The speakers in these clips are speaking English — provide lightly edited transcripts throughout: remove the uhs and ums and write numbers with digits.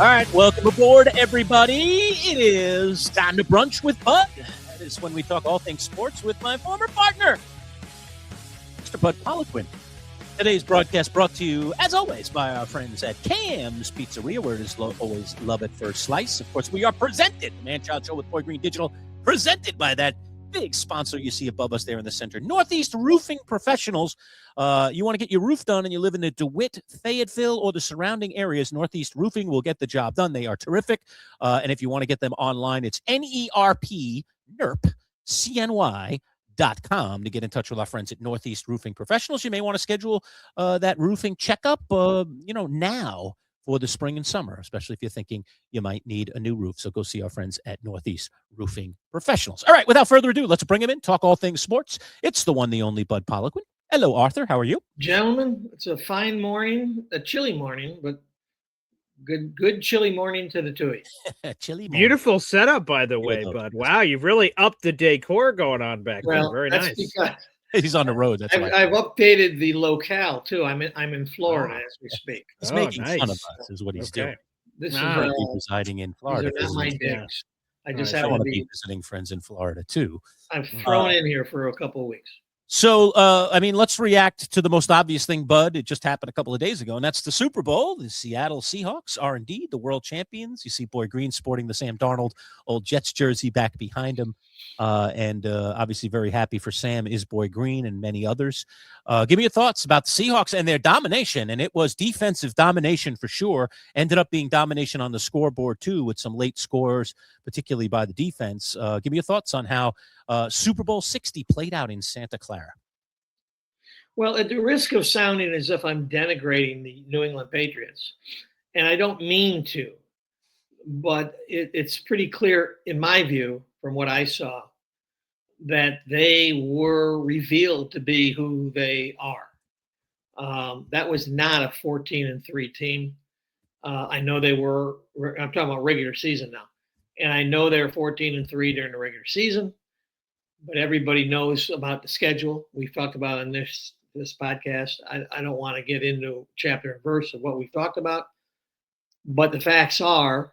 All right, welcome aboard, everybody. It is time to brunch with Bud. That is when we talk all things sports with my former partner, Mr. Bud Poliquin. Today's broadcast brought to you, as always, by our friends at Cam's Pizzeria, where it is always love at first slice. Of course, we are presented, Man Child Show with Boy Green Digital, presented by that big sponsor you see above us there in the center, Northeast Roofing Professionals. You want to get your roof done and you live in the DeWitt, Fayetteville, or the surrounding areas, Northeast Roofing will get the job done. They are terrific. And if you want to get them online, it's NERPCNY.com to get in touch with our friends at Northeast Roofing Professionals. You may want to schedule that roofing checkup, now for the spring and summer, especially if you're thinking you might need a new roof. So go see our friends at Northeast Roofing Professionals. All right, without further ado, let's bring him in, talk all things sports. It's the one, the only Bud Poliquin. Hello, Arthur. How are you? Gentlemen, it's a fine morning, a chilly morning, but good chilly morning to the two of you. Chilly morning. Beautiful setup, by the way, Bud. Wow, you've really upped the decor going on back there. Very nice. Because he's on the road. That's why. I've updated the locale too. I'm in Florida as we speak. He's making fun of us, is what he's doing. This is residing in Florida. These are not my digs. I just I want to be visiting friends in Florida too. I've thrown in here for a couple of weeks. So, let's react to the most obvious thing, Bud. It just happened a couple of days ago, and that's the Super Bowl. The Seattle Seahawks are indeed the world champions. You see Boy Green sporting the Sam Darnold old Jets jersey back behind him. And obviously very happy for Sam is Boy Green and many others. Give me your thoughts about the Seahawks and their domination. And it was defensive domination for sure. Ended up being domination on the scoreboard too, with some late scores, particularly by the defense. Give me your thoughts on how Super Bowl 60 played out in Santa Clara. Well, at the risk of sounding as if I'm denigrating the New England Patriots, and I don't mean to, but it's pretty clear in my view from what I saw that they were revealed to be who they are. That was not a 14-3 team. I know they were. I'm talking about regular season now, and I know they're 14-3 during the regular season. But everybody knows about the schedule. We've talked about in this podcast. I don't want to get into chapter and verse of what we've talked about, but the facts are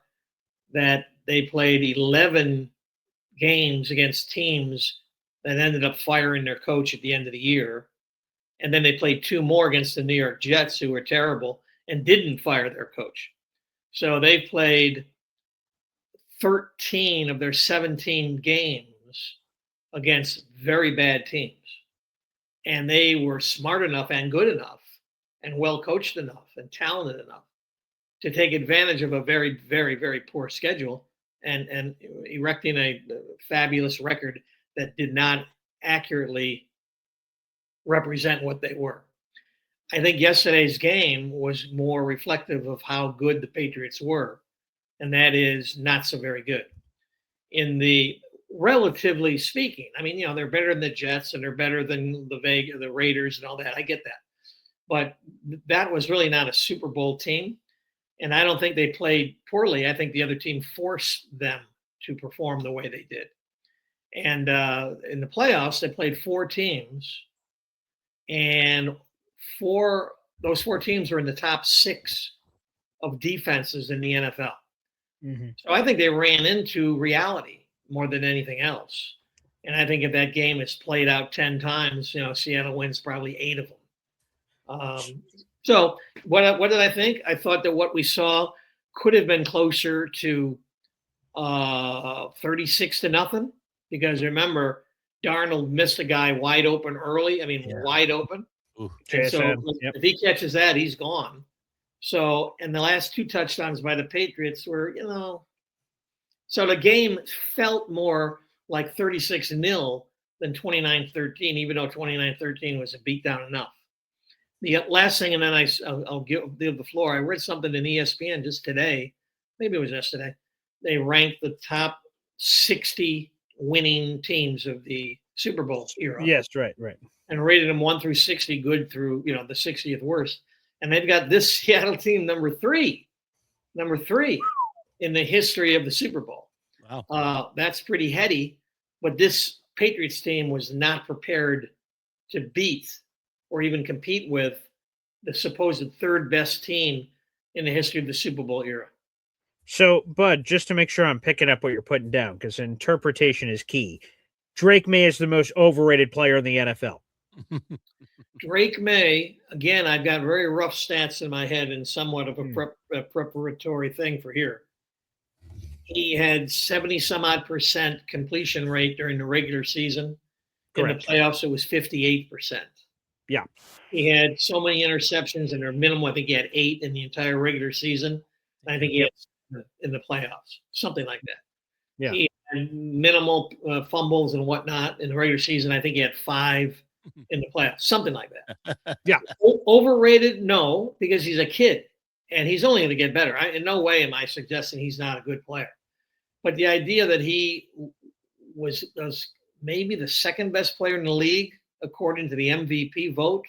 that they played 11 games against teams that ended up firing their coach at the end of the year. And then they played 2 more against the New York Jets, who were terrible and didn't fire their coach. So they played 13 of their 17 games against very bad teams. And they were smart enough and good enough and well coached enough and talented enough to take advantage of a very, very, very poor schedule and erecting a fabulous record that did not accurately represent what they were. I think yesterday's game was more reflective of how good the Patriots were, and that is not so very good. In the relatively speaking, I mean, they're better than the Jets and they're better than the Raiders and all that. I get that. But that was really not a Super Bowl team. And I don't think they played poorly. I think the other team forced them to perform the way they did. And in the playoffs, they played 4 teams. And those 4 teams are in the top 6 of defenses in the NFL. Mm-hmm. So I think they ran into reality more than anything else. And I think if that game is played out 10 times, Seattle wins probably 8 of them. So what did I think? I thought that what we saw could have been closer to 36-0, because remember, Darnold missed a guy wide open early. I mean, wide open. Ooh, and so if he catches that, he's gone. So, and the last 2 touchdowns by the Patriots were, so the game felt more like 36-0 than 29-13, even though 29-13 was a beatdown enough. The last thing, and then I'll give the floor. I read something in ESPN just today, maybe it was yesterday. They ranked the top 60 winning teams of the Super Bowl era. Yes, right. And rated them 1 through 60, good through the 60th worst. And they've got this Seattle team number three in the history of the Super Bowl. Wow, that's pretty heady. But this Patriots team was not prepared to beat or even compete with the supposed 3rd best team in the history of the Super Bowl era. So, Bud, just to make sure I'm picking up what you're putting down, because interpretation is key. Drake May is the most overrated player in the NFL. Drake May, again, I've got very rough stats in my head and somewhat of a preparatory thing for here. He had 70 some odd % completion rate during the regular season. Correct. In the playoffs, it was 58%. Yeah. He had so many interceptions, and their minimum, I think he had 8 in the entire regular season. And I think he had in the playoffs, something like that. Yeah. He had minimal fumbles and whatnot in the regular season. I think he had 5 in the playoffs, something like that. Yeah. Overrated? No, because he's a kid and he's only going to get better. In no way am I suggesting he's not a good player. But the idea that he was maybe the second best player in the league, according to the MVP vote.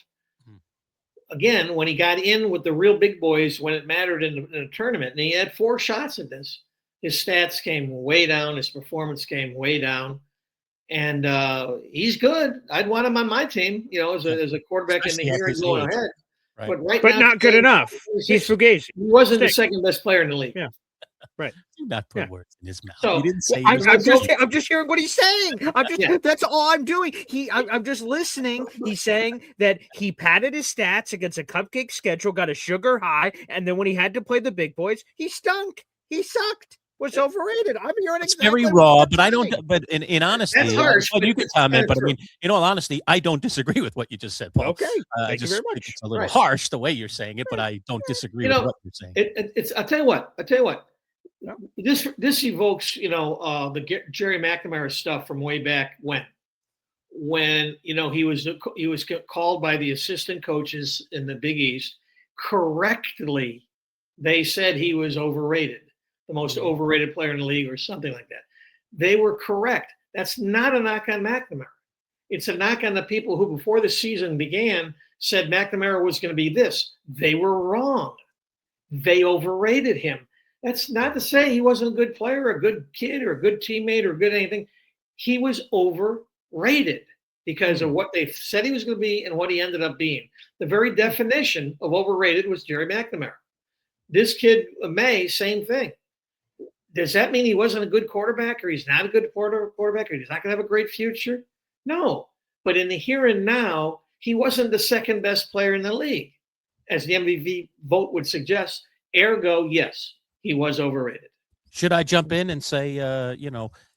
Again, when he got in with the real big boys, when it mattered in the tournament, and he had 4 shots at this, his stats came way down. His performance came way down. And he's good. I'd want him on my team, as a quarterback in the year and going ahead. Right. But not good enough. He's fugazi. He wasn't the second best player in the league. Yeah. Right. Do not put words in his mouth. So, he didn't say. I'm just hearing what he's saying. That's all I'm doing. I'm just listening. He's saying that he padded his stats against a cupcake schedule, got a sugar high, and then when he had to play the big boys, he stunk. He sucked. Was overrated. I'm hearing it's exactly very raw, but I don't. But in honesty, that's harsh. You can comment, but I mean, in all honesty, I don't disagree with what you just said, Paul. Okay, I just you very much. think it's a little harsh the way you're saying it, but I don't disagree with what you're saying. It's. I'll tell you what. This evokes, the Jerry McNamara stuff from way back when he was called by the assistant coaches in the Big East correctly. They said he was overrated, the most overrated player in the league, or something like that. They were correct. That's not a knock on McNamara. It's a knock on the people who, before the season began, said McNamara was going to be this. They were wrong. They overrated him. That's not to say he wasn't a good player, a good kid, or a good teammate, or good anything. He was overrated because of what they said he was going to be and what he ended up being. The very definition of overrated was Jerry McNamara. This kid, Maye, same thing. Does that mean he wasn't a good quarterback, or he's not a good quarterback, or he's not going to have a great future? No. But in the here and now, he wasn't the second best player in the league, as the MVP vote would suggest. Ergo, yes, he was overrated. Should I jump in and say,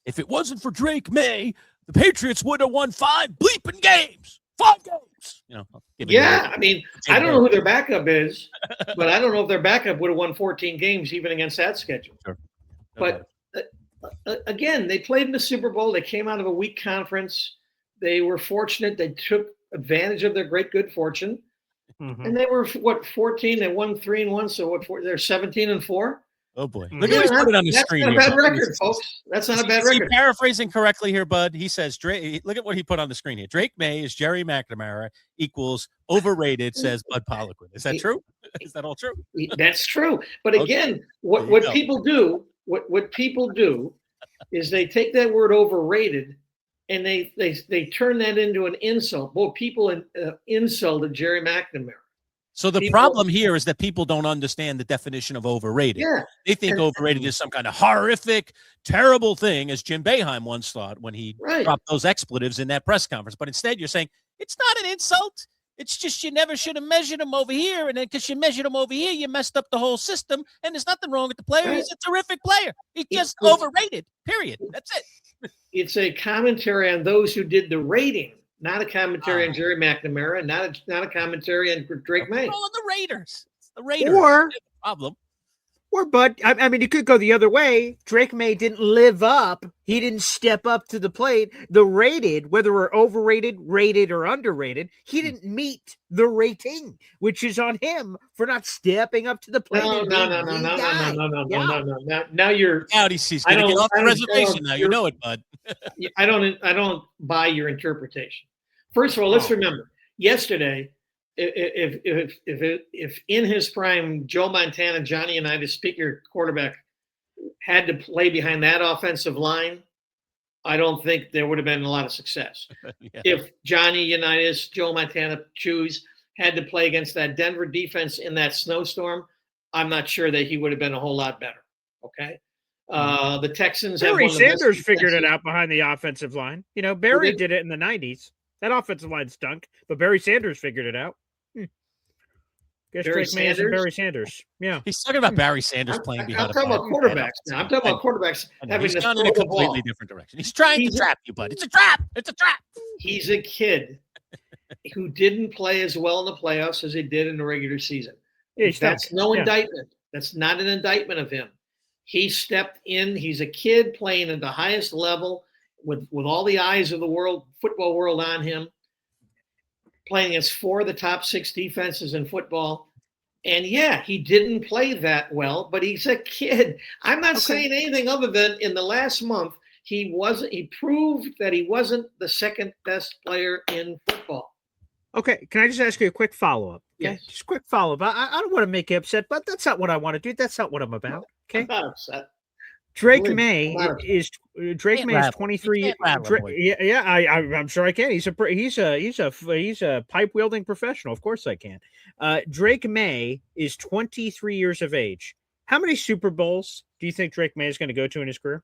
if it wasn't for Drake May, the Patriots would have won 5 bleeping games. 5 games. I mean, I don't know who their backup is, but I don't know if their backup would have won 14 games even against that schedule. Sure. But again, they played in the Super Bowl. They came out of a weak conference. They were fortunate. They took advantage of their great good fortune. Mm-hmm. And they were 14. They won 3-1. So they're 17-4. Oh boy! Look at what he put it on the screen. That's not a bad record, folks. That's not a bad record. Paraphrasing correctly here, Bud. He says, "Drake." Look at what he put on the screen here. Drake May is Jerry McNamara equals overrated. Says Bud Poliquin. Is that true? Is that all true? That's true. But again, what people do, what people do, is they take that word overrated and they turn that into an insult. Boy, people insulted Jerry McNamara. So the problem here is that people don't understand the definition of overrated. Yeah. They think overrated is some kind of horrific, terrible thing, as Jim Boeheim once thought when he dropped those expletives in that press conference. But instead, you're saying it's not an insult. It's just you never should have measured him over here. And then because you measured him over here, you messed up the whole system. And there's nothing wrong with the player. Right. He's a terrific player. He's just overrated, period. That's it. It's a commentary on those who did the rating. Not a commentary on Jerry McNamara, not a commentary on Drake May. All of the Raiders. It's the Raiders. Or the problem. But I mean, you could go the other way. Drake May didn't live up. He didn't step up to the plate. The rated, whether we're overrated, rated, or underrated, he didn't meet the rating, which is on him for not stepping up to the plate. No. Now you're out. He's going to get off the reservation now. You know it, Bud. I don't buy your interpretation. First of all, let's remember yesterday. If in his prime, Joe Montana, Johnny Unitas, speaker quarterback, had to play behind that offensive line, I don't think there would have been a lot of success. Yeah. If Johnny Unitas, Joe Montana had to play against that Denver defense in that snowstorm, I'm not sure that he would have been a whole lot better. Okay. The Texans have Barry one of the best Sanders figured it defenses. out behind the offensive line. Barry did it in the 90s. That offensive line stunk, but Barry Sanders figured it out. Guess Barry Drake May isn't Sanders? Barry Sanders. Yeah. He's talking about Barry Sanders I'm playing I'm behind a talking about bad quarterbacks now. I'm talking about quarterbacks having He's to gone throw in a the completely ball. different direction. He's trying to trap you, bud. It's a trap. It's a trap. He's a kid who didn't play as well in the playoffs as he did in the regular season. Yeah, he stunk. That's no Yeah. indictment. That's not an indictment of him. He stepped in. He's a kid playing at the highest level with all the eyes of the world, football world on him, playing against 4 of the top 6 defenses in football. And yeah, he didn't play that well, but he's a kid. I'm not saying anything other than in the last month, he proved that he wasn't the second best player in football. Okay, can I just ask you a quick follow-up? Okay, Yes. just a quick follow-up. I don't want to make you upset, but that's not what I want to do. That's not what I'm about. Okay, I'm not upset. Drake Believe me, May I'm not upset. is Drake Can't May is rattle. 23. You can't rattle him, boy. Yeah, I'm sure I can. He's a pipe wielding professional. Of course I can. Drake May is 23 years of age. How many Super Bowls do you think Drake May is going to go to in his career?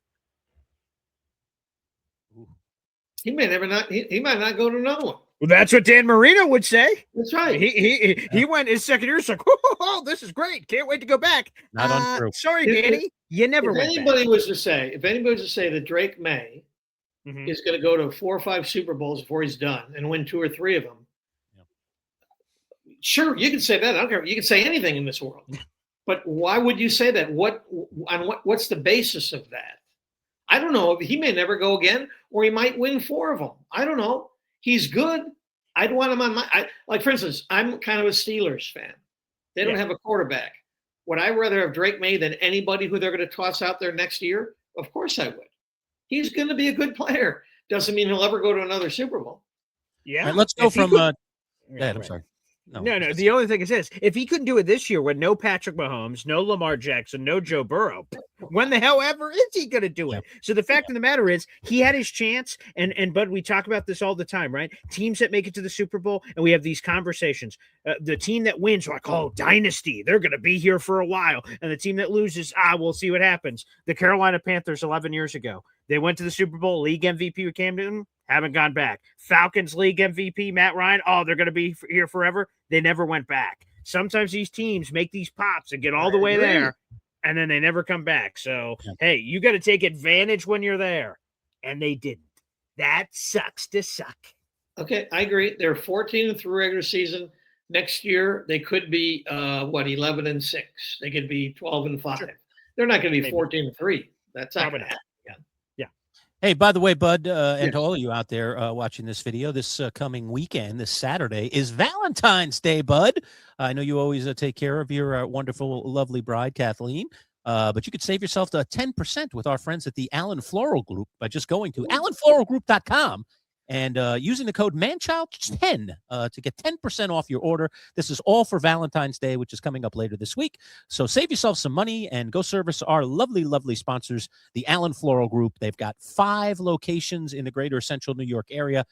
He might not go to another one. Well, that's what Dan Marino would say. That's right. He went his second year. It's like, oh, this is great. Can't wait to go back. Not untrue. Sorry, If- Danny. You never If went anybody was to say that Drake May back. Mhm. is going to go to 4 or 5 Super Bowls before he's done and win 2 or 3 of them, sure, you can say that. I don't care. You can say anything in this world. But why would you say that? What's the basis of that? I don't know. He may never go again, or he might win 4 of them. I don't know. He's good. I'd want him on like, for instance, I'm kind of a Steelers fan. They don't have a quarterback. Would I rather have Drake May than anybody who they're going to toss out there next year? Of course I would. He's going to be a good player. Doesn't mean he'll ever go to another Super Bowl. Yeah. All right, let's go If he from. could- I'm sorry. No. The only thing is this: if he couldn't do it this year with no Patrick Mahomes, no Lamar Jackson, no Joe Burrow, when the hell ever is he going to do it? So the fact of the matter is, he had his chance. And Bud, we talk about this all the time, right? Teams that make it to the Super Bowl, and we have these conversations. The team that wins, like, oh, dynasty, they're going to be here for a while, and the team that loses, we'll see what happens. The Carolina Panthers 11 years ago, they went to the Super Bowl, league MVP with Cam Newton. Haven't gone back. Falcons league MVP, Matt Ryan. Oh, they're going to be here forever. They never went back. Sometimes these teams make these pops and get all the way there, and then they never come back. So, hey, you got to take advantage when you're there. And they didn't. That sucks to suck. Okay, I agree. They're 14 through regular season. Next year, they could be 11-6. They could be 12-5. Sure. They're not going to be 14-3. That's not going to happen. Hey, by the way, Bud, and to all of you out there watching this video, this coming weekend, this Saturday, is Valentine's Day, Bud. I know you always take care of your wonderful, lovely bride, Kathleen, but you could save yourself to 10% with our friends at the Allen Floral Group by just going to allenfloralgroup.com and using the code MANCHILD10 to get 10% off your order. This is all for Valentine's Day, which is coming up later this week. So save yourself some money and go service our lovely, lovely sponsors, the Allen Floral Group. They've got 5 locations in the greater central New York area,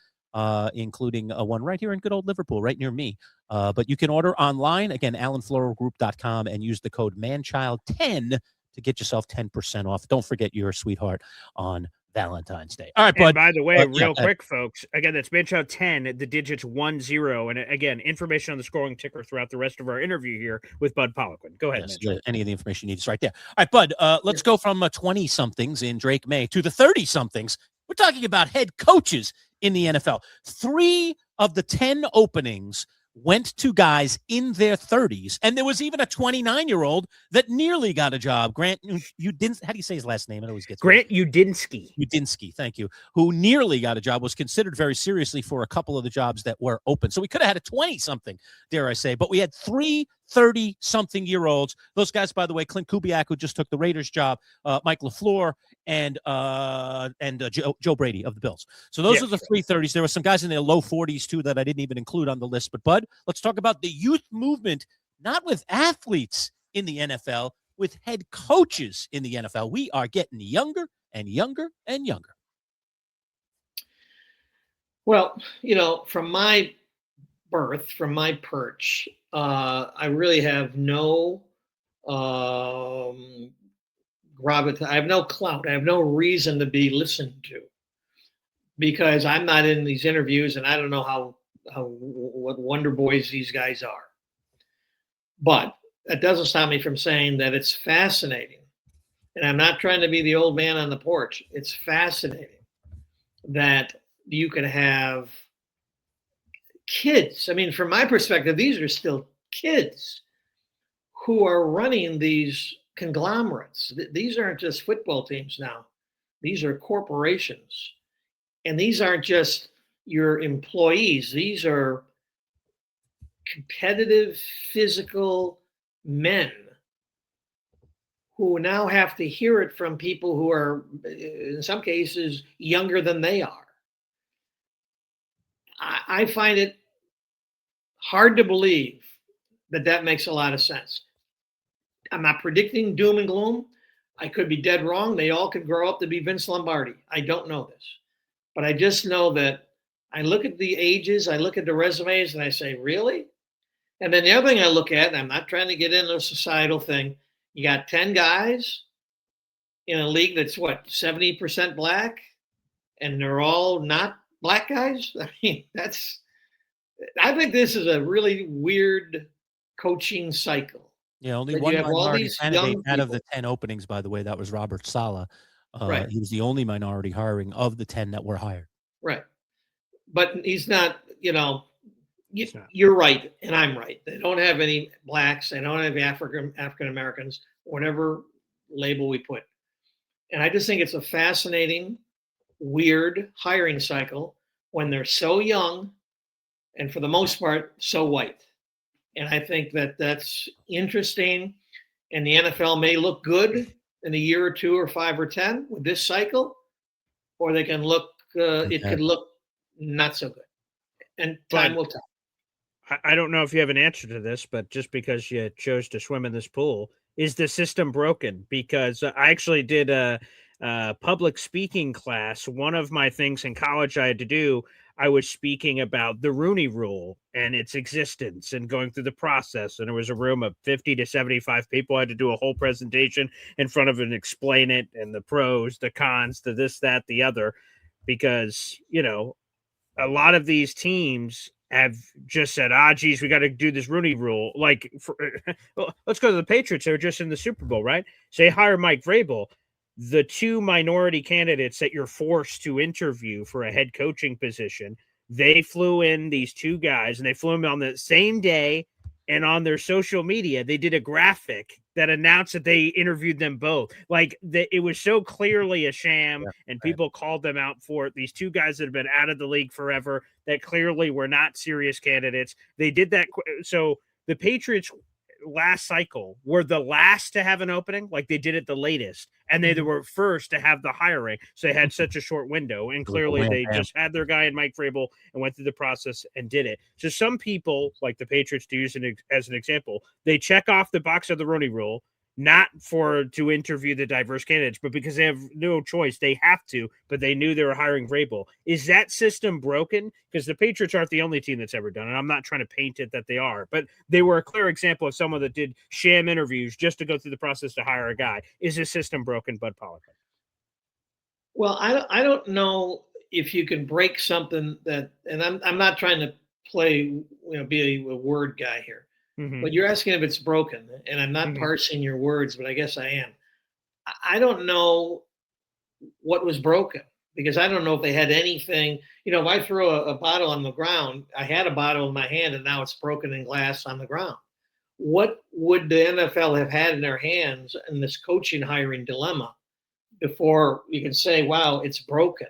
including one right here in good old Liverpool, right near me. But you can order online, again, allenfloralgroup.com, and use the code MANCHILD10 to get yourself 10% off. Don't forget your sweetheart on Valentine's Day. All right, Bud. And by the way, real quick, folks, again, that's Manchow 10, the digits 10. And again, information on the scoring ticker throughout the rest of our interview here with Bud Poliquin. Go ahead, Yes, any of the information you need is right there. All right, Bud, let's go from 20-somethings in Drake May to the 30-somethings. We're talking about head coaches in the NFL. 3 of the 10 openings went to guys in their 30s, and there was even a 29-year-old that nearly got a job. Grant, you didn't. How do you say his last name? It always gets Grant Udinski. Udinski, thank you. Who nearly got a job, was considered very seriously for a couple of the jobs that were open. So we could have had a 20-something, dare I say, but we had 3 30-something-year-olds. Those guys, by the way, Clint Kubiak, who just took the Raiders job, Mike LaFleur, and Joe Brady of the Bills. So those are the 3 30s. There were some guys in their low 40s, too, that I didn't even include on the list. But, Bud, let's talk about the youth movement, not with athletes in the NFL, with head coaches in the NFL. We are getting younger and younger and younger. Well, from my birth, from my perch, I really have no gravitas. I have no clout. I have no reason to be listened to because I'm not in these interviews and I don't know what wonder boys these guys are. But that doesn't stop me from saying that it's fascinating. And I'm not trying to be the old man on the porch. It's fascinating that you can have kids. I mean, from my perspective, these are still kids who are running these conglomerates. These aren't just football teams now. These are corporations. And these aren't just your employees. These are competitive, physical men who now have to hear it from people who are, in some cases, younger than they are. I find it hard to believe that makes a lot of sense. I'm not predicting doom and gloom. I could be dead wrong. They all could grow up to be Vince Lombardi. I don't know this. But I just know that I look at the ages, I look at the resumes, and I say, really? And then the other thing I look at, and I'm not trying to get into a societal thing, you got 10 guys in a league that's, 70% black? And they're all not black guys? I mean, I think this is a really weird coaching cycle. Yeah, only one minority candidate out of the 10 openings, by the way. That was Robert Saleh. Right. He was the only minority hiring of the 10 that were hired. Right. But he's not, you're right, and I'm right. They don't have any blacks. They don't have African Americans, whatever label we put. And I just think it's a fascinating, weird hiring cycle when they're so young and for the most part, so white. And I think that that's interesting. And the NFL may look good in a year or 2 or 5 or 10 with this cycle, or they can look, it could look not so good. And time will tell. I don't know if you have an answer to this, but just because you chose to swim in this pool, is the system broken? Because I actually did a public speaking class. One of my things in college I had to do, I was speaking about the Rooney Rule and its existence and going through the process. And it was a room of 50 to 75 people. I had to do a whole presentation in front of it and explain it and the pros, the cons, the this, that, the other, because, a lot of these teams have just said, geez, we got to do this Rooney Rule. Like, let's go to the Patriots. They were just in the Super Bowl, right? Say, hire Mike Vrabel. The 2 minority candidates that you're forced to interview for a head coaching position, they flew in these 2 guys, and they flew them on the same day, and on their social media, they did a graphic that announced that they interviewed them both. Like, it was so clearly a sham, and people called them out for it. These 2 guys that have been out of the league forever that clearly were not serious candidates. They did that. So the Patriots last cycle were the last to have an opening, like they did it the latest, and they were first to have the hiring, so they had such a short window, and clearly they just had their guy in Mike Vrabel and went through the process and did it. So some people, like the Patriots, to use as an example, they check off the box of the Rooney Rule, not to interview the diverse candidates, but because they have no choice, they have to, but they knew they were hiring Vrabel. Is that system broken? Because the Patriots aren't the only team that's ever done it. I'm not trying to paint it that they are, but they were a clear example of someone that did sham interviews just to go through the process to hire a guy. Is this system broken, Bud Poliquin? Well, I don't know if you can break something that, and I'm not trying to play, be a word guy here. Mm-hmm. But you're asking if it's broken, and I'm not parsing your words, but I guess I am. I don't know what was broken because I don't know if they had anything. If I throw a bottle on the ground, I had a bottle in my hand and now it's broken in glass on the ground. What would the NFL have had in their hands in this coaching hiring dilemma before you can say, wow, it's broken?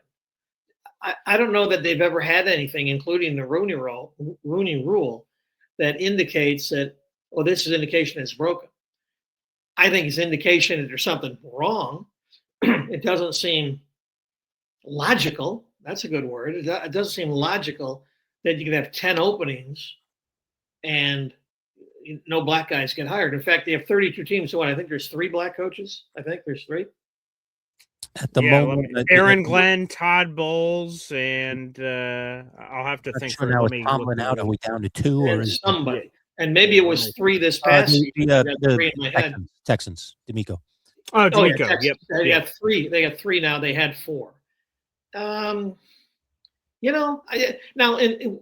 I don't know that they've ever had anything, including the Rooney Rule, that indicates that, this is indication it's broken. I think it's indication that there's something wrong. It doesn't seem logical. That's a good word. It doesn't seem logical that you can have 10 openings and no black guys get hired. In fact, they have 32 teams. So I think there's 3 black coaches. I think there's 3. At the moment, Aaron Glenn, Todd Bowles, and I'll have to think. Sure now it's Tomlin out. Are we down to 2 or is somebody? And maybe it was 3 this past. The Texans, D'Amico. Oh, Oh yeah, D'Amico. Texas. Yep. They Yeah. got three. They got three now. They had four. Now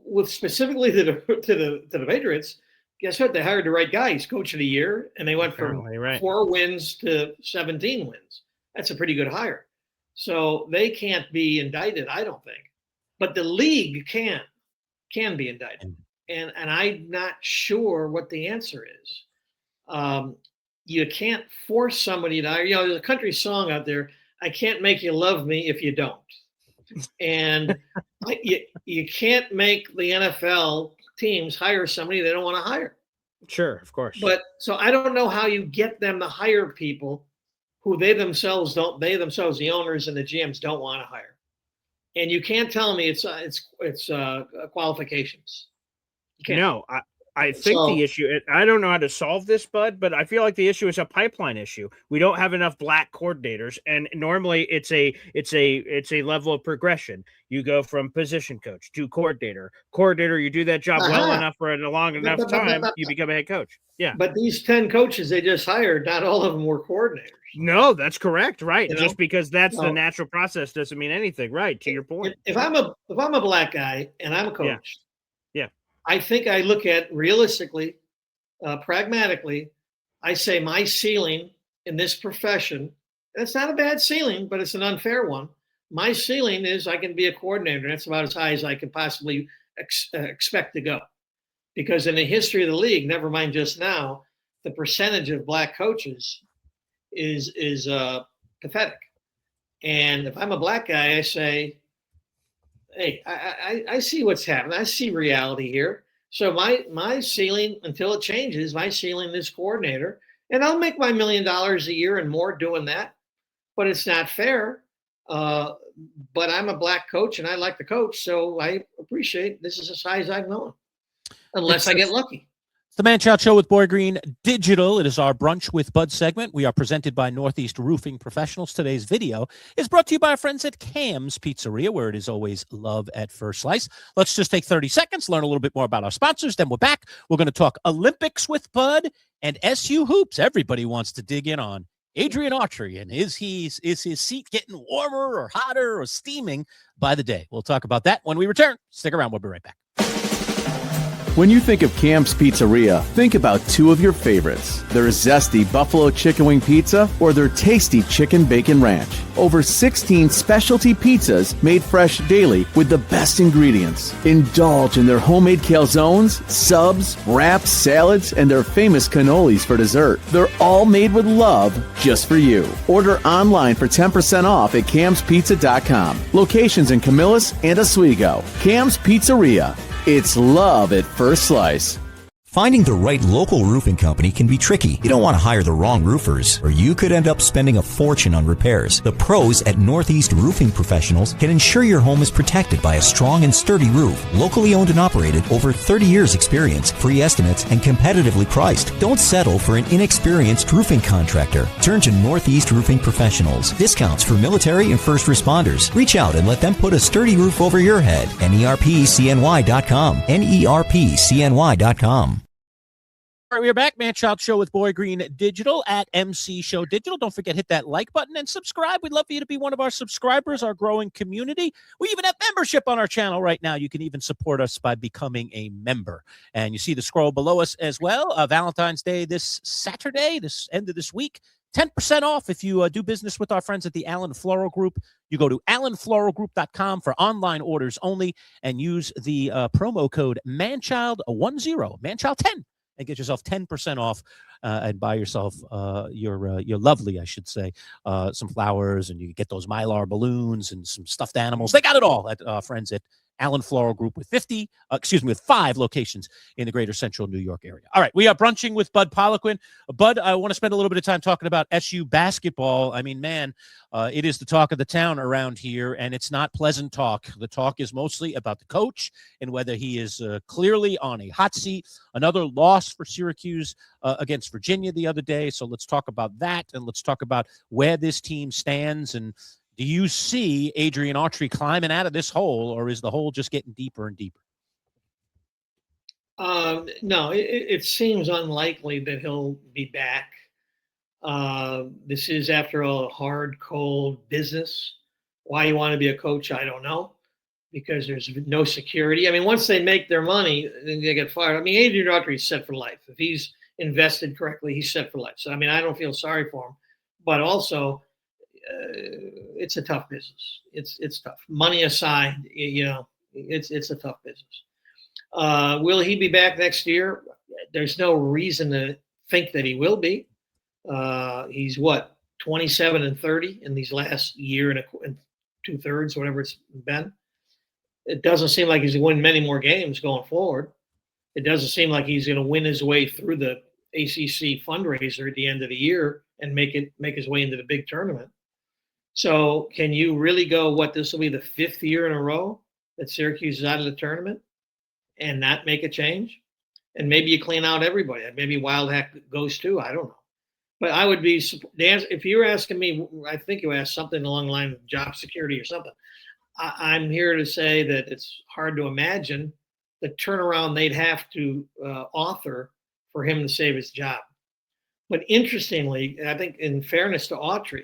with specifically to the Patriots, guess what? They hired the right guy. He's coach of the year, and they went from Apparently, right. 4 wins to 17 wins. That's a pretty good hire. So they can't be indicted, I don't think, but the league can be indicted, and I'm not sure what the answer is. You can't force somebody to hire. There's a country song out there. I can't make you love me if you don't. And you can't make the NFL teams hire somebody they don't want to hire. Sure, of course. But so I don't know how you get them to hire people who they themselves, the owners and the GMs, don't want to hire. And you can't tell me it's qualifications. You can't. No, I think the issue, I don't know how to solve this, Bud, but I feel like the issue is a pipeline issue. We don't have enough black coordinators, and normally it's a level of progression. You go from position coach to coordinator. You do that job well enough for a long enough time, you become a head coach. Yeah. But these 10 coaches they just hired, not all of them were coordinators. No, that's correct. Right. Just because that's the natural process doesn't mean anything. Right. To your point. If I'm a black guy and I'm a coach, yeah. I think I look at realistically, pragmatically, I say my ceiling in this profession, it's not a bad ceiling, but it's an unfair one. My ceiling is I can be a coordinator. That's about as high as I can possibly expect to go. Because in the history of the league, never mind just now, the percentage of black coaches is pathetic. And if I'm a black guy, I say, hey, I see what's happening. I see reality here. So my ceiling, until it changes, my ceiling is coordinator. And I'll make my $1 million a year and more doing that. But it's not fair. But I'm a black coach and I like the coach. So I appreciate this is as high as I've known. Unless I get lucky. It's the Man Child Show with Boy Green Digital. It is our Brunch with Bud segment. We are presented by Northeast Roofing Professionals. Today's video is brought to you by our friends at Cam's Pizzeria, where it is always love at first slice. Let's just take 30 seconds, learn a little bit more about our sponsors. Then we're back. We're going to talk Olympics with Bud and SU hoops. Everybody wants to dig in on Adrian Autry, and is his seat getting warmer or hotter or steaming by the day? We'll talk about that when we return. Stick around. We'll be right back. When you think of Cam's Pizzeria, think about two of your favorites, their zesty buffalo chicken wing pizza or their tasty chicken bacon ranch. Over 16 specialty pizzas made fresh daily with the best ingredients. Indulge in their homemade calzones, subs, wraps, salads, and their famous cannolis for dessert. They're all made with love just for you. Order online for 10% off at camspizza.com. Locations in Camillus and Oswego. Cam's Pizzeria. It's love at first slice. Finding the right local roofing company can be tricky. You don't want to hire the wrong roofers, or you could end up spending a fortune on repairs. The pros at Northeast Roofing Professionals can ensure your home is protected by a strong and sturdy roof. Locally owned and operated, over 30 years experience, free estimates, and competitively priced. Don't settle for an inexperienced roofing contractor. Turn to Northeast Roofing Professionals. Discounts for military and first responders. Reach out and let them put a sturdy roof over your head. NERPCNY.com. NERPCNY.com. All right, we are back. Man Child Show with Boy Green Digital at MC Show Digital. Don't forget, hit that like button and subscribe. We'd love for you to be one of our subscribers, our growing community. We even have membership on our channel right now. You can even support us by becoming a member. And you see the scroll below us as well. Valentine's Day this Saturday, this end of this week. 10% off if you do business with our friends at the Allen Floral Group. You go to allenfloralgroup.com for online orders only and use the promo code MANCHILD10, MANCHILD10. And get yourself 10% off and buy yourself your lovely, I should say, some flowers, and you get those Mylar balloons and some stuffed animals. They got it all at friends at Allen Floral Group with 5 locations in the greater central New York area. All right, we are brunching with Bud Poliquin. Bud, I want to spend a little bit of time talking about SU basketball. I mean, man, it is the talk of the town around here, and it's not pleasant talk. The talk is mostly about the coach and whether he is clearly on a hot seat. Another loss for Syracuse against Virginia the other day. So let's talk about that, and let's talk about where this team stands. And do you see Adrian Autry climbing out of this hole, or is the hole just getting deeper and deeper? No, it seems unlikely that he'll be back. This is, after all, hard, cold business. Why you want to be a coach, I don't know, because there's no security. I mean, once they make their money, then they get fired. I mean, Adrian Autry is set for life. If he's invested correctly, he's set for life. So, I mean, I don't feel sorry for him. But also, it's a tough business. It's tough. Money aside, it's a tough business. Will he be back next year? There's no reason to think that he will be. He's 27 and 30 in these last year and 2/3, whatever it's been. It doesn't seem like he's going to win many more games going forward. It doesn't seem like he's going to win his way through the ACC fundraiser at the end of the year and make his way into the big tournament. So can you really go, this will be the 5th year in a row that Syracuse is out of the tournament and not make a change? And maybe you clean out everybody. Maybe Wild Hack goes too. I don't know. But I would be, if you were asking me, I think you asked something along the line of job security or something. I'm here to say that it's hard to imagine the turnaround they'd have to author for him to save his job. But interestingly, I think in fairness to Autry,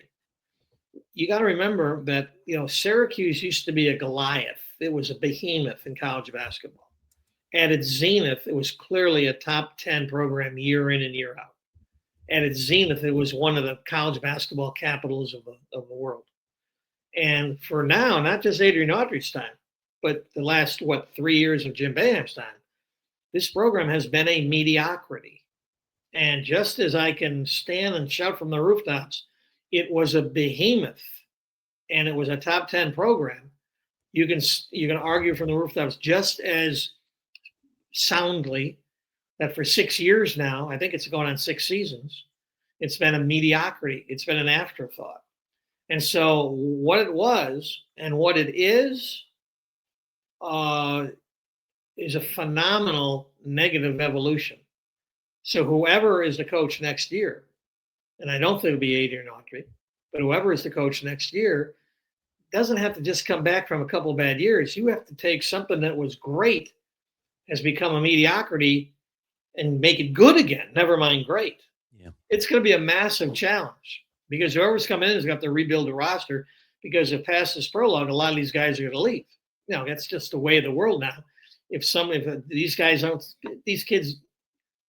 you got to remember that, Syracuse used to be a Goliath. It was a behemoth in college basketball. At its zenith, it was clearly a top 10 program year in and year out. At its zenith, it was one of the college basketball capitals of the world. And for now, not just Adrian Autry's time, but the last, 3 years of Jim Boeheim's time, this program has been a mediocrity. And just as I can stand and shout from the rooftops, it was a behemoth and it was a top 10 program, you can argue from the rooftops just as soundly that for 6 years now, I think it's going on 6 seasons, it's been a mediocrity. It's been an afterthought. And so what it was and what it is a phenomenal negative evolution. So whoever is the coach next year, and I don't think it'll be Adrian Autry, but whoever is the coach next year doesn't have to just come back from a couple of bad years. You have to take something that was great, has become a mediocrity, and make it good again, never mind great. Yeah. It's going to be a massive challenge because whoever's coming in is going to have to rebuild the roster, because if past this prologue, a lot of these guys are going to leave. That's just the way of the world now. If these guys don't, these kids,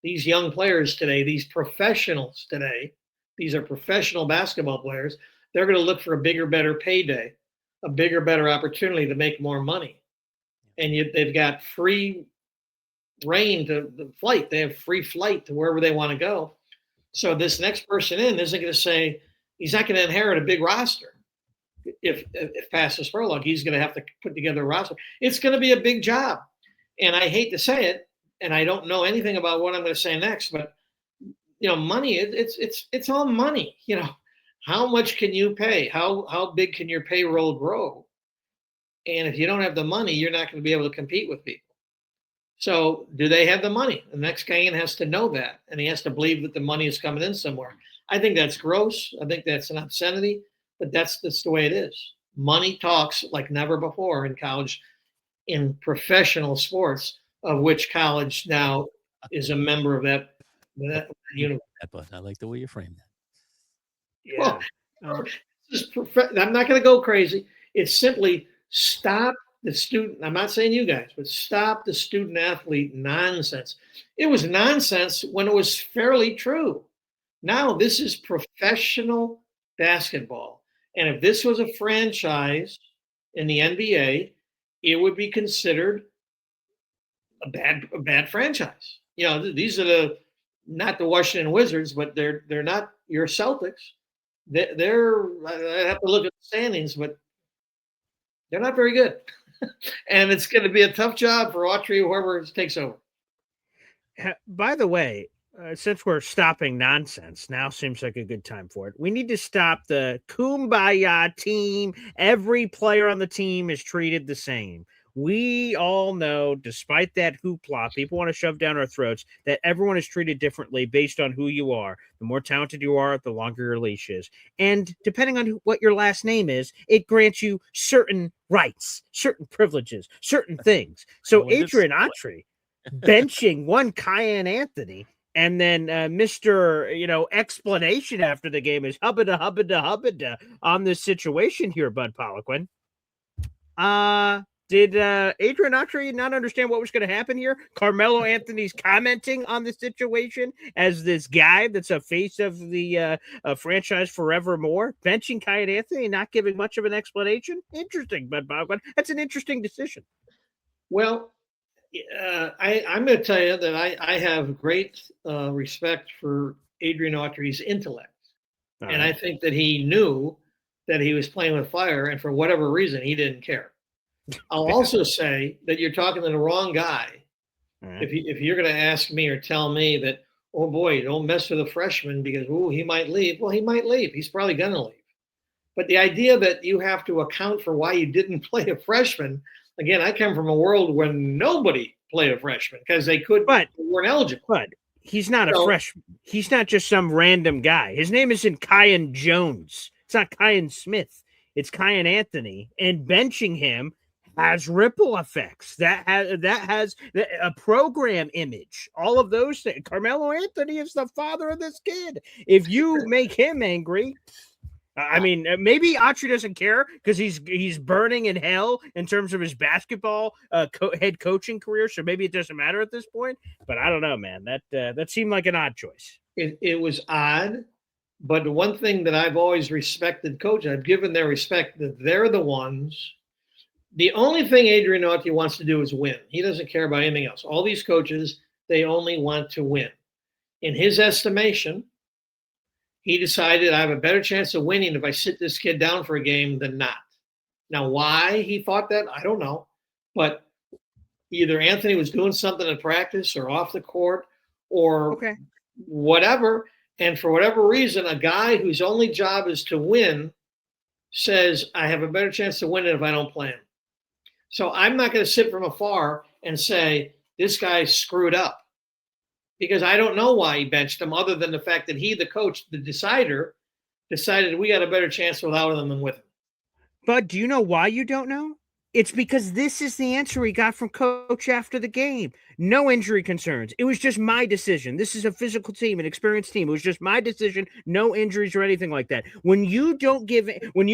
these young players today, these professionals today, these are professional basketball players, they're going to look for a bigger, better payday, a bigger, better opportunity to make more money. And yet they've got free reign to the flight. They have free flight to wherever they want to go. So this next person in isn't going to say, he's not going to inherit a big roster. If past this prologue, he's going to have to put together a roster. It's going to be a big job. And I hate to say it, and I don't know anything about what I'm going to say next, but money, it's all money. How much can you pay? How big can your payroll grow? And if you don't have the money, you're not going to be able to compete with people. So do they have the money? The next guy in has to know that, and he has to believe that the money is coming in somewhere. I think that's gross. I think that's an obscenity, but that's the way it is. Money talks like never before in college, in professional sports, of which college now is a member of that universe. I like the way you frame that. Yeah. Well, I'm not going to go crazy. It's simply stop the student. I'm not saying you guys, but stop the student athlete nonsense. It was nonsense when it was fairly true. Now this is professional basketball. And if this was a franchise in the NBA, it would be considered a bad franchise. These are not the Washington Wizards, but they're not your Celtics. I have to look at the standings, but they're not very good. And it's going to be a tough job for Autry, whoever takes over. By the way, since we're stopping nonsense, now seems like a good time for it. We need to stop the kumbaya team. Every player on the team is treated the same. We all know, despite that hoopla, people want to shove down our throats, that everyone is treated differently based on who you are. The more talented you are, the longer your leash is. And depending on what your last name is, it grants you certain rights, certain privileges, certain things. So Adrian Autry benching one Cayenne Anthony And then Mr. Explanation after the game is hubbada on this situation here, Bud Poliquin. Did Adrian Autry not understand what was going to happen here? Carmelo Anthony's commenting on the situation as this guy that's a face of the franchise forevermore, benching Kai and Anthony and not giving much of an explanation. Interesting, Bud Poliquin. That's an interesting decision. Well, I'm going to tell you that I have great respect for Adrian Autry's intellect. And I think that he knew that he was playing with fire, and for whatever reason, he didn't care. I'll also say that you're talking to the wrong guy. If you're going to ask me or tell me that, oh boy, don't mess with a freshman because he might leave. Well, he might leave. He's probably going to leave. But the idea that you have to account for why you didn't play a freshman, again, I come from a world where nobody played a freshman because they weren't eligible. But he's not a freshman. He's not just some random guy. His name isn't Kyan Jones. It's not Kyan Smith. It's Kyan Anthony. And benching him has ripple effects. That has a program image. All of those things. Carmelo Anthony is the father of this kid. If you make him angry, I mean, maybe Autry doesn't care because he's burning in hell in terms of his basketball head coaching career. So maybe it doesn't matter at this point. But I don't know, man. That seemed like an odd choice. It was odd. But the one thing that I've always respected coaches, I've given their respect that they're the ones. The only thing Adrian Autry wants to do is win. He doesn't care about anything else. All these coaches, they only want to win. In his estimation, he decided I have a better chance of winning if I sit this kid down for a game than not. Now, why he thought that, I don't know. But either Anthony was doing something in practice or off the court or whatever. And for whatever reason, a guy whose only job is to win says, I have a better chance to win it if I don't play him. So I'm not going to sit from afar and say, this guy screwed up. Because I don't know why he benched him other than the fact that he, the coach, the decider, decided we got a better chance without him than with him. But do you know why you don't know? It's because this is the answer he got from coach after the game. No injury concerns. It was just my decision. This is a physical team, an experienced team. It was just my decision. No injuries or anything like that. When you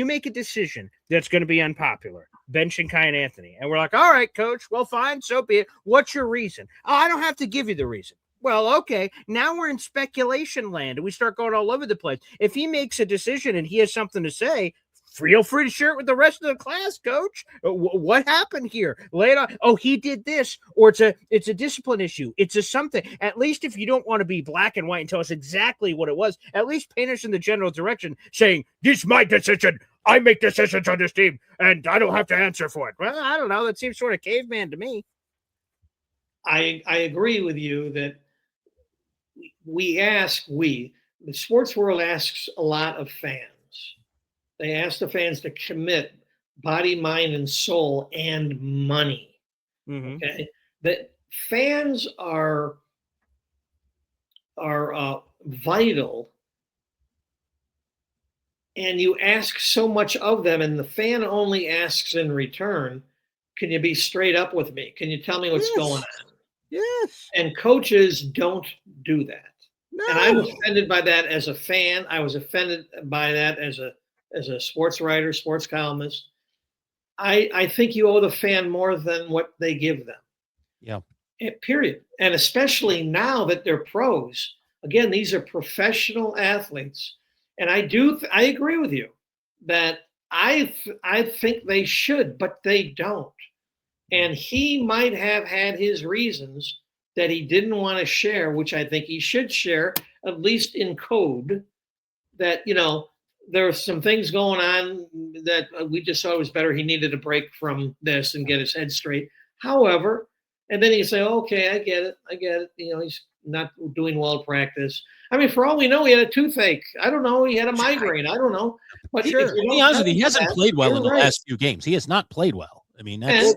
make a decision that's going to be unpopular, benching Kai and Anthony, and we're like, all right, coach, well, fine, so be it. What's your reason? Oh, I don't have to give you the reason. Well, okay, now we're in speculation land and we start going all over the place. If he makes a decision and he has something to say, feel free to share it with the rest of the class, coach. What happened here? Lay it on. Oh, he did this, or it's a discipline issue. It's a something. At least if you don't want to be black and white and tell us exactly what it was, at least paint us in the general direction saying, this is my decision. I make decisions on this team and I don't have to answer for it. Well, I don't know. That seems sort of caveman to me. I agree with you that the sports world asks a lot of fans. They ask the fans to commit body, mind, and soul and money. Mm-hmm. Okay, that fans are vital, and you ask so much of them, and the fan only asks in return, "Can you be straight up with me? Can you tell me what's going on?" Yes. And coaches don't do that. No. And I'm offended by that as a fan. I was offended by that as a sports writer, sports columnist. I think you owe the fan more than what they give them. Yeah. Period. And especially now that they're pros. Again, these are professional athletes. And I agree with you that I think they should, but they don't. And he might have had his reasons that he didn't want to share, which I think he should share, at least in code, that, there are some things going on that we just thought it was better. He needed a break from this and get his head straight. However, and then you say, okay, I get it. He's not doing well at practice. I mean, for all we know, he had a toothache. I don't know. He had a migraine. I don't know. But sure. To be honest with you, he hasn't played well in the last few games. He has not played well. I mean, that's.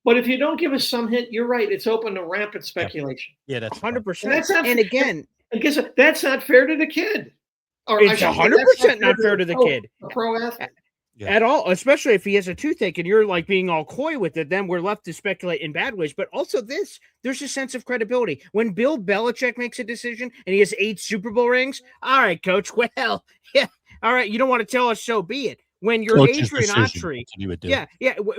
But if you don't give us some hint, you're right. It's open to rampant speculation. Yeah, that's 100%. And again, I guess that's not fair to the kid. Or it's 100% not fair to the kid. A pro athlete. at all, especially if he has a toothache and you're like being all coy with it. Then we're left to speculate in bad ways. But also, there's a sense of credibility when Bill Belichick makes a decision and he has 8 Super Bowl rings. All right, coach. Well, yeah. All right. You don't want to tell us, so be it. When you're Coach's Adrian decision, Autry, that's what you would do.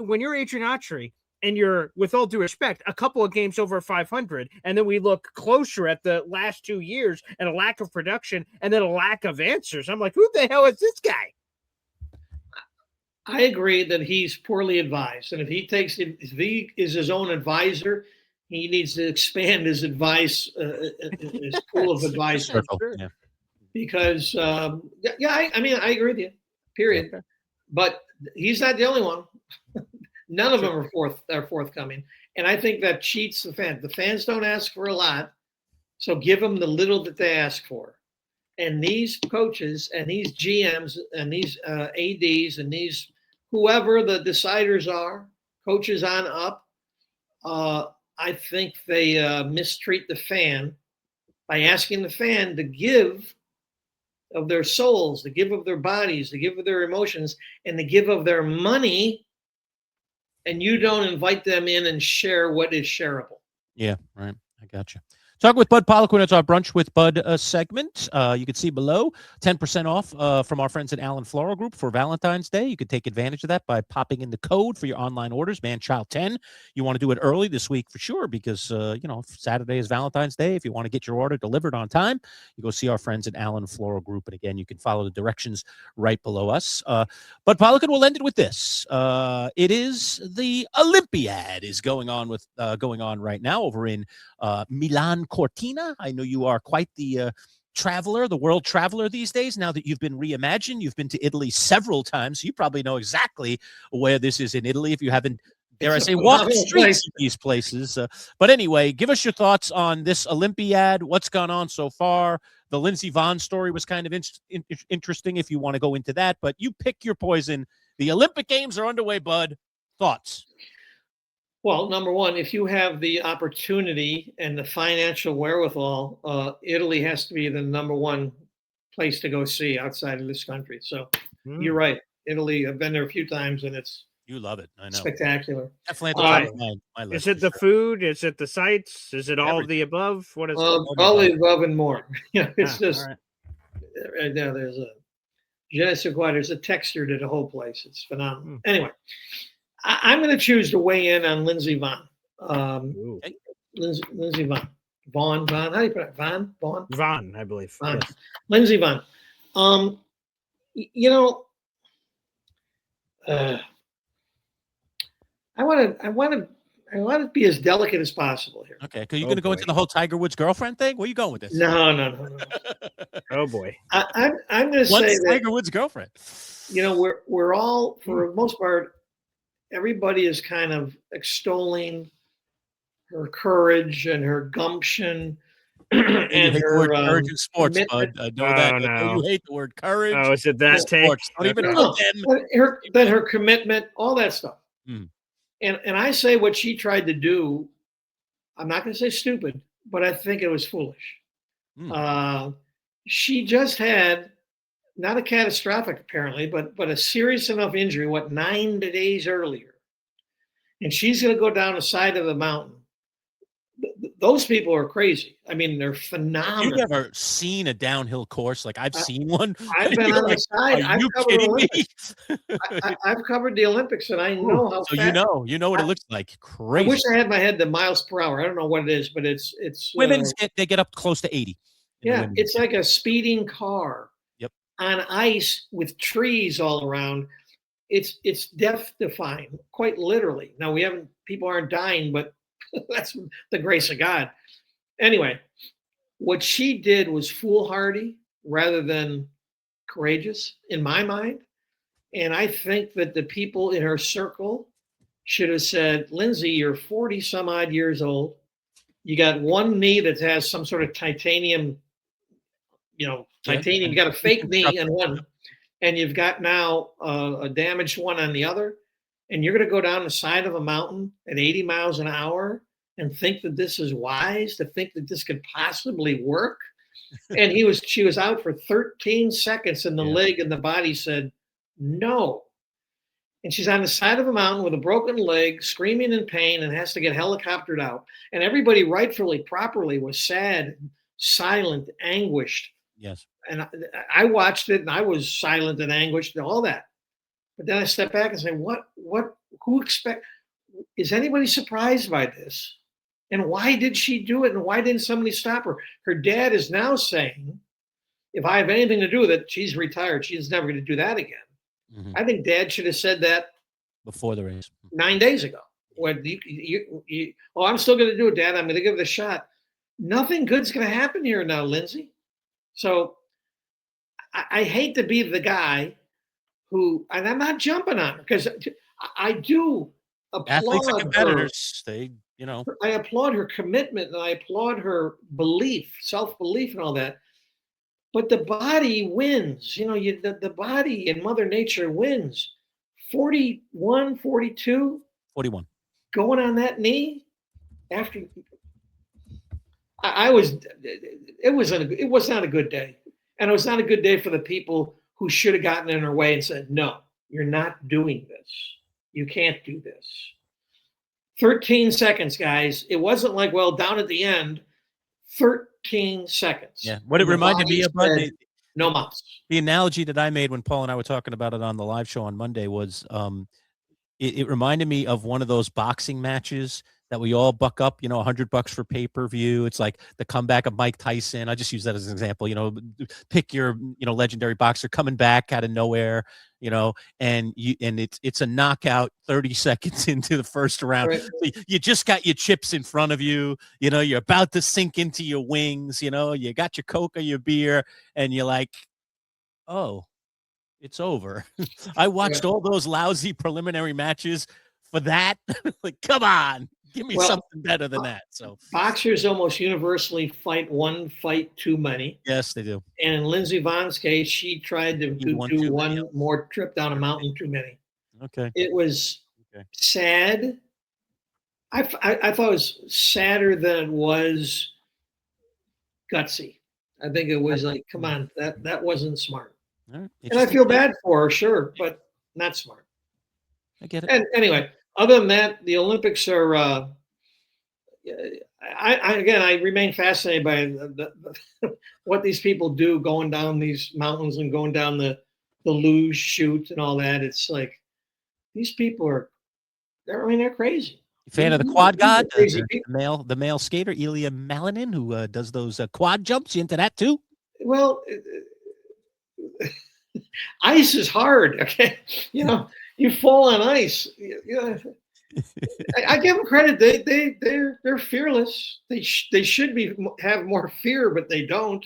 when you're Adrian Autry and you're, with all due respect, a couple of games over 500, and then we look closer at the last 2 years and a lack of production and then a lack of answers. I'm like, who the hell is this guy? I agree that he's poorly advised, and if he is his own advisor, he needs to expand his advice, his pool of advice. Yeah. Because I agree with you. Period. Okay. But he's not the only one. None of them are forthcoming, and I think that cheats the fans. The fans don't ask for a lot, so give them the little that they ask for. And these coaches and these GMs and these ADs and these whoever the deciders are, coaches on up, I think they mistreat the fan by asking the fan to give of their souls, to give of their bodies, to give of their emotions, and to give of their money. And you don't invite them in and share what is shareable. Yeah, right. I got you. Talking with Bud Poliquin. It's our Brunch with Bud segment. You can see below 10% off from our friends at Allen Floral Group for Valentine's Day. You could take advantage of that by popping in the code for your online orders, man-child 10. You want to do it early this week for sure because, Saturday is Valentine's Day. If you want to get your order delivered on time, you go see our friends at Allen Floral Group. And again, you can follow the directions right below us. Bud Poliquin will end it with this. It is the Olympiad is going on right now over in Milan Cortina. I know you are quite the traveler, the world traveler these days. Now that you've been reimagined, you've been to Italy several times. You probably know exactly where this is in Italy if you haven't, dare I say, walked the streets of these places. But anyway, give us your thoughts on this Olympiad, what's gone on so far. The Lindsey Vonn story was kind of interesting if you want to go into that, but you pick your poison. The Olympic Games are underway, Bud. Thoughts? Well, number one, if you have the opportunity and the financial wherewithal, Italy has to be the number one place to go see outside of this country. So you're right. Italy, I've been there a few times, and you love it. I know. Spectacular. Definitely at the top of my list. Is it the food? Is it the sights? Is it all of the above? What is all the above and more? It's just right now there's a je ne sais quoi, there's a texture to the whole place. It's phenomenal. Anyway, I'm going to choose to weigh in on Lindsey Vonn. Lindsey Vonn. Vaughn. How do you put it? Vaughn, I believe. Vaughn. Yes. Lindsey Vonn. I want to be as delicate as possible here. Okay, because you're going to go into the whole Tiger Woods girlfriend thing. Where are you going with this? No. Oh boy. I'm going to say that Tiger Woods girlfriend. We're all, for the most part, everybody is kind of extolling her courage and her gumption and you hate her the word courage in sports, commitment. Bud. I know that. I know you hate the word courage. Oh, is it that take? Don't even her commitment, all that stuff. Mm. And I say what she tried to do, I'm not going to say stupid, but I think it was foolish. She just had not a catastrophic, apparently, but a serious enough injury, 9 days earlier. And she's going to go down the side of the mountain. Those people are crazy. I mean, they're phenomenal. You've never seen a downhill course? Like I've seen one. I've been on the side. Are you kidding me? I've covered the Olympics, and I know how. So fast. you know what it looks like. Crazy. I wish I had my head to miles per hour. I don't know what it is, but it's women's they get up close to 80. Yeah, it's like a speeding car. Yep. On ice with trees all around. It's death defying, quite literally. Now people aren't dying, but that's the grace of God. Anyway, what she did was foolhardy rather than courageous in my mind. And I think that the people in her circle should have said, Lindsey, you're 40 some odd years old. You got one knee that has some sort of titanium, titanium. You got a fake knee on one, and you've got now a damaged one on the other. And you're going to go down the side of a mountain at 80 miles an hour and think that this is wise, to think that this could possibly work. And she was out for 13 seconds, and the leg and the body said, no. and she's on the side of a mountain with a broken leg, screaming in pain, and has to get helicoptered out. And everybody rightfully, properly was sad, silent, anguished. Yes. And I watched it, and I was silent and anguished and all that. But then I step back and say, is anybody surprised by this? And why did she do it? And why didn't somebody stop her? Her dad is now saying, if I have anything to do with it, she's retired. She's never going to do that again. Mm-hmm. I think Dad should have said that before the race 9 days ago. When I'm still going to do it, Dad. I'm going to give it a shot. Nothing good's going to happen here now, Lindsay. So I hate to be the guy who, and I'm not jumping on her because I do applaud athletes and competitors. I applaud her commitment and I applaud her belief, self-belief, and all that. But the body wins. The body and Mother Nature wins. 41, 42. 41. Going on that knee after it was not a good day. And it was not a good day for the people who should have gotten in her way and said, no, you're not doing this. You can't do this. 13 seconds, guys. It wasn't like, well, down at the end, 13 seconds. Yeah. What it reminded me of, no mouse. The analogy that I made when Paul and I were talking about it on the live show on Monday was it reminded me of one of those boxing matches that we all buck up, $100 for pay-per-view. It's like the comeback of Mike Tyson. I just use that as an example, pick your, legendary boxer coming back out of nowhere, and it's a knockout 30 seconds into the first round. Right. So you just got your chips in front of you, you're about to sink into your wings, you got your Coke or your beer and you're like, oh, it's over. I watched all those lousy preliminary matches for that. Like, come on. Give me something better than that. So boxers almost universally fight one fight too many. Yes, they do. And in Lindsey Vohn's case, she tried to do one more trip down a mountain too many. Okay. It was sad. I thought it was sadder than it was gutsy. I think it was like, come on, that wasn't smart. Right. And I feel bad for her, sure, but not smart. I get it. And anyway, other than that, the Olympics are. I remain fascinated by what these people do going down these mountains and going down the luge chute and all that. It's like these people they're crazy. You fan of the quad god, the male skater Ilya Malinin, who does those quad jumps. You into that too? Well, ice is hard. Okay, you fall on ice. I give them credit. They're fearless. They should have more fear, but they don't.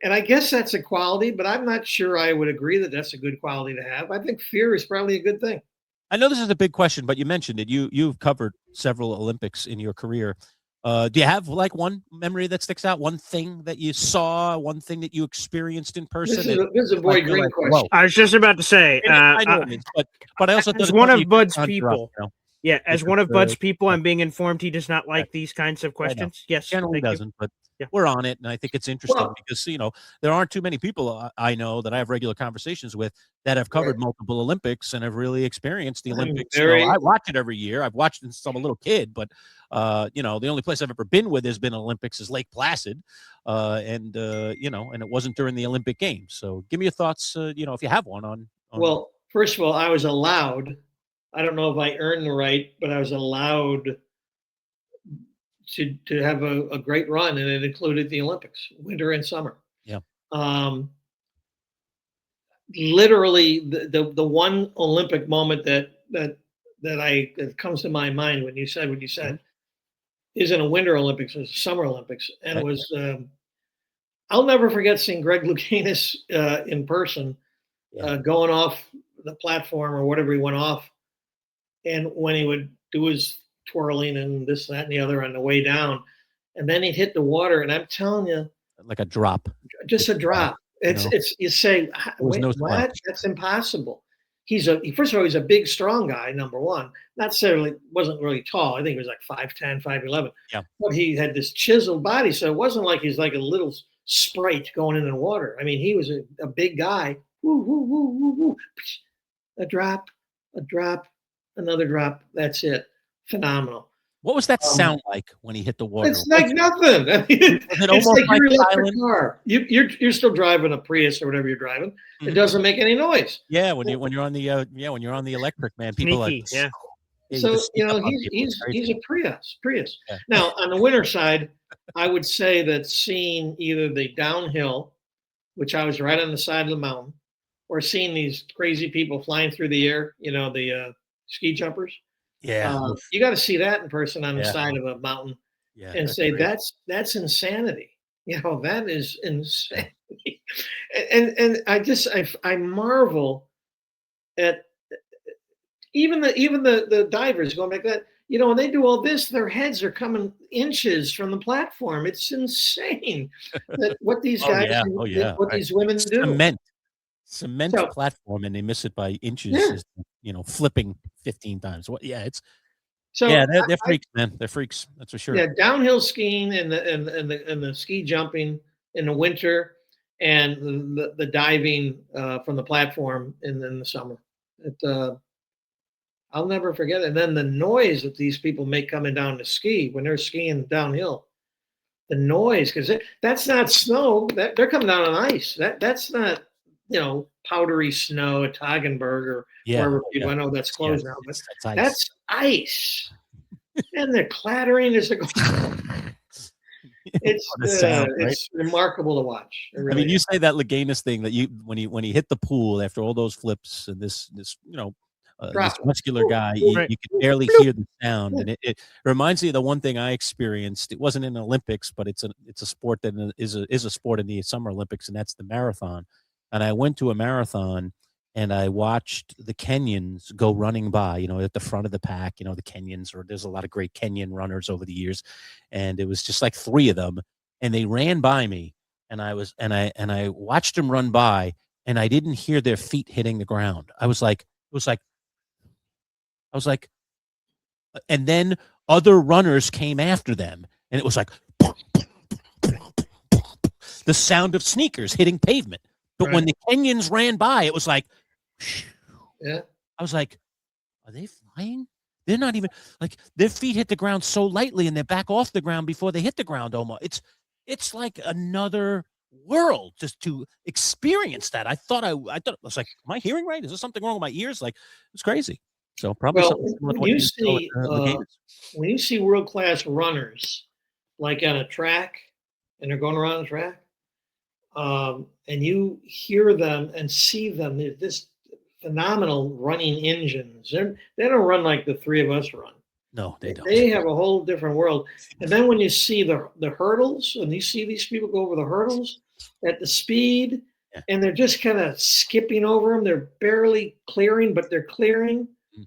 And I guess that's a quality, but I'm not sure I would agree that that's a good quality to have. I think fear is probably a good thing. I know this is a big question, but you mentioned it. You've covered several Olympics in your career. Do you have like one memory that sticks out? One thing that you saw? One thing that you experienced in person? This is a Boyd Green question. Whoa. I was just about to say. I know it is, but I also as one of Bud's people. Yeah, as Because, one of Bud's people, I'm being informed he does not like these kinds of questions. Yes, generally doesn't, but we're on it, and I think it's interesting because there aren't too many people I know that I have regular conversations with that have covered multiple Olympics and have really experienced the Olympics. I watch it every year. I've watched it since I'm a little kid, but the only place I've ever been with has been Olympics is Lake Placid, and it wasn't during the Olympic Games. So give me your thoughts, if you have one on. Well, first of all, I was allowed. I don't know if I earned the right, but I was allowed to have a great run, and it included the Olympics, winter and summer. Yeah. Literally, the one Olympic moment that comes to my mind when you said what you said isn't a Winter Olympics, it's a Summer Olympics, and it was. I'll never forget seeing Greg Louganis in person, going off the platform or whatever he went off. And when he would do his twirling and this, that, and the other on the way down, and then he'd hit the water, and I'm telling you, like a drop, just a drop. It's you say, wait, what? That's impossible. First of all, he's a big, strong guy. Number one, not necessarily wasn't really tall. I think he was like 5'10", 5'11". Yeah, but he had this chiseled body, so it wasn't like he's like a little sprite going in the water. I mean, he was a big guy. Woo, woo, woo, woo, woo. A drop. a drop, another drop. That's it. Phenomenal. What was that sound like when he hit the water? It's like nothing. I mean, Was it it's almost like your electric silent? car. You're still driving a Prius or whatever you're driving. It Mhm. doesn't make any noise. Yeah, when you're on the when you're on the electric, man, people Sneaky, like yeah. you So just sneak up on people. he's It's crazy. a Prius. Yeah. Now on the winter side, I would say that seeing either the downhill, which I was right on the side of the mountain, or seeing these crazy people flying through the air, the ski jumpers. Yeah, You got to see that in person on the Yeah. side of a mountain yeah, and that's say great. that's insanity. That is insanity. And I marvel at even the divers going like that. When they do all this, their heads are coming inches from the platform. It's insane that what these guys, Oh yeah, what right. these women do. Cement So platform, and they miss it by inches. yeah, Is, flipping 15 times. What? Yeah, so they're freaks, man. They're freaks. That's for sure. yeah, downhill skiing and the ski jumping in the winter, and the diving from the platform in the summer. I'll never forget it. And then the noise that these people make coming down to ski when they're skiing downhill, the noise, because that's not snow. They're coming down on ice. That's not powdery snow at Toggenburg or Yeah, wherever. yeah. I know that's closed now, but It's ice. that's ice. And they're clattering as they're going. It's What a sound, right? it's remarkable to watch. It I really mean, you is. say that Leganis thing that when he hit the pool after all those flips and this this Drop. muscular guy, Right. you could barely hear the sound, and it reminds me of the one thing I experienced. It wasn't in the Olympics, but it's a sport that is a sport in the Summer Olympics, and that's the marathon. And I went to a marathon, and I watched the Kenyans go running by, at the front of the pack. The Kenyans, or there's a lot of great Kenyan runners over the years, and it was just like three of them, and they ran by me, and I watched them run by, and I didn't hear their feet hitting the ground. I was like, and then other runners came after them, and it was like the sound of sneakers hitting pavement. But when the Kenyans ran by, it was like, Yeah. I was like, are they flying? They're not even like their feet hit the ground so lightly, and they're back off the ground before they hit the ground. Almost, it's like another world just to experience that. I thought I was like, am I hearing right? Is there something wrong with my ears? Like, it's crazy. So probably Well, something similar to when what you saw with, see Leganis. when you see world class runners like on a track, and they're going around the track, and you hear them and see them, they're this phenomenal running engines. They don't run like the three of us run. No, they don't. They have a whole different world. And then when you see the hurdles, and you see these people go over the hurdles at the speed, Yeah. and they're just kind of skipping over them. They're barely clearing, but they're clearing. Mm.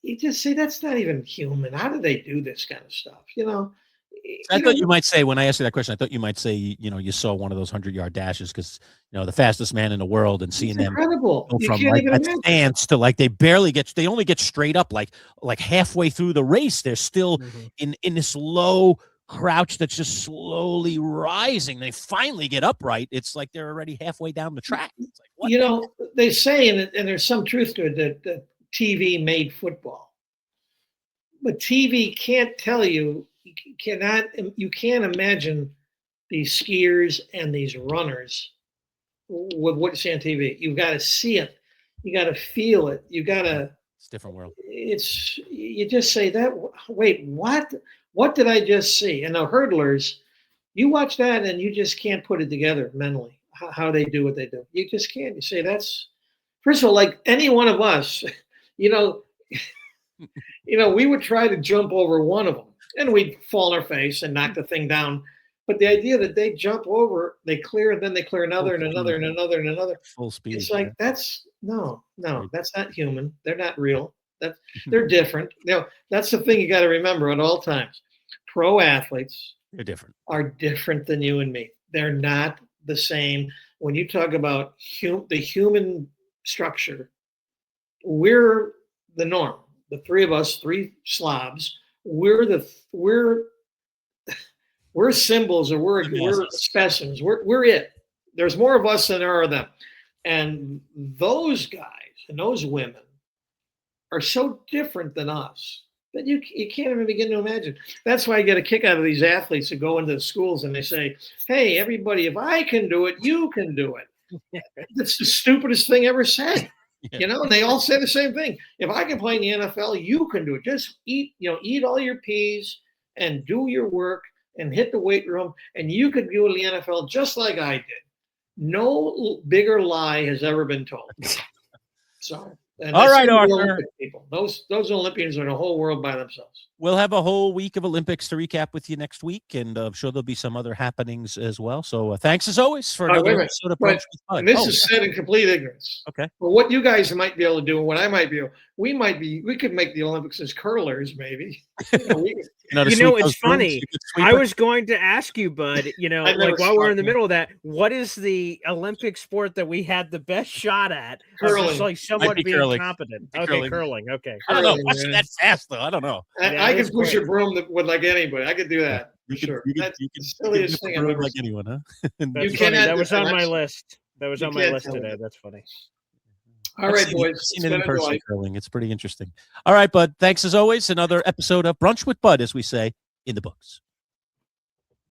You just say that's not even human. How do they do this kind of stuff? I thought you might say, when I asked you that question, I thought you might say, you saw one of those 100-yard dashes because, the fastest man in the world, and seeing it's them incredible. go You from can't like even that imagine. stance to like they only get straight up like halfway through the race. They're still in this low crouch that's just slowly rising. They finally get upright. It's like they're already halfway down the track. It's like, what? They say, and there's some truth to it, that TV made football. But TV can't tell you, you can't imagine these skiers and these runners with what you see on TV. You've got to see it. You got to feel it. You got to. It's a different world. You just say that. Wait, what? What did I just see? And the hurdlers, you watch that and you just can't put it together mentally. How they do what they do. You just can't. You say that's. First of all, like any one of us, we would try to jump over one of them, and we'd fall on our face and knock the thing down. But the idea that they jump over, they clear, and then they clear another and another and another and another. Full speed. It's like that's no, that's not human. They're not real. They're different. That's the thing you got to remember at all times. Pro athletes They're different. are different than you and me. They're not the same. When you talk about the human structure, we're the norm. The three of us, three slobs, we're symbols, or we're specimens. We're it. There's more of us than there are of them. And those guys and those women are so different than us that you can't even begin to imagine. That's why I get a kick out of these athletes that go into the schools and they say, hey, everybody, if I can do it, you can do it. That's the stupidest thing ever said. You know, and they all say the same thing. If I can play in the NFL, you can do it. Just eat all your peas and do your work and hit the weight room, and you could do it in the NFL just like I did. No bigger lie has ever been told. So, all right, Arthur. People. Those Olympians are in a whole world by themselves. We'll have a whole week of Olympics to recap with you next week, and I'm sure there'll be some other happenings as well. So thanks as always for another episode of Brunch with Bud. And this is said in complete ignorance. Okay. Well, what you guys might be able to do, and what I might be able, we could make the Olympics as curlers, maybe. It's funny. I was going to ask you, Bud, like while we're in the middle of that, what is the Olympic sport that we had the best shot at? Curling. Like somewhat being curling. competent. Okay, curling. Okay. I don't know. What's that fast, though? I don't know. I can push a broom with like anybody. I could do that. You sure. You That's can the silliest thing I've ever like seen. anyone, huh? You can't. That was on my list. That was on my list today. That's funny. All right, boys. I've seen it in person curling. It's pretty interesting. All right, Bud. Thanks as always. Another episode of Brunch with Bud, as we say, in the books.